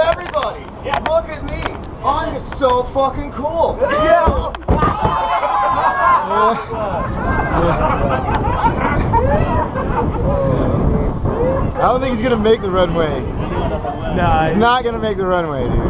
everybody, look at me. I'm just so fucking cool. Yeah. I don't think he's gonna make the runway. Nah, He's not gonna make the runway, dude.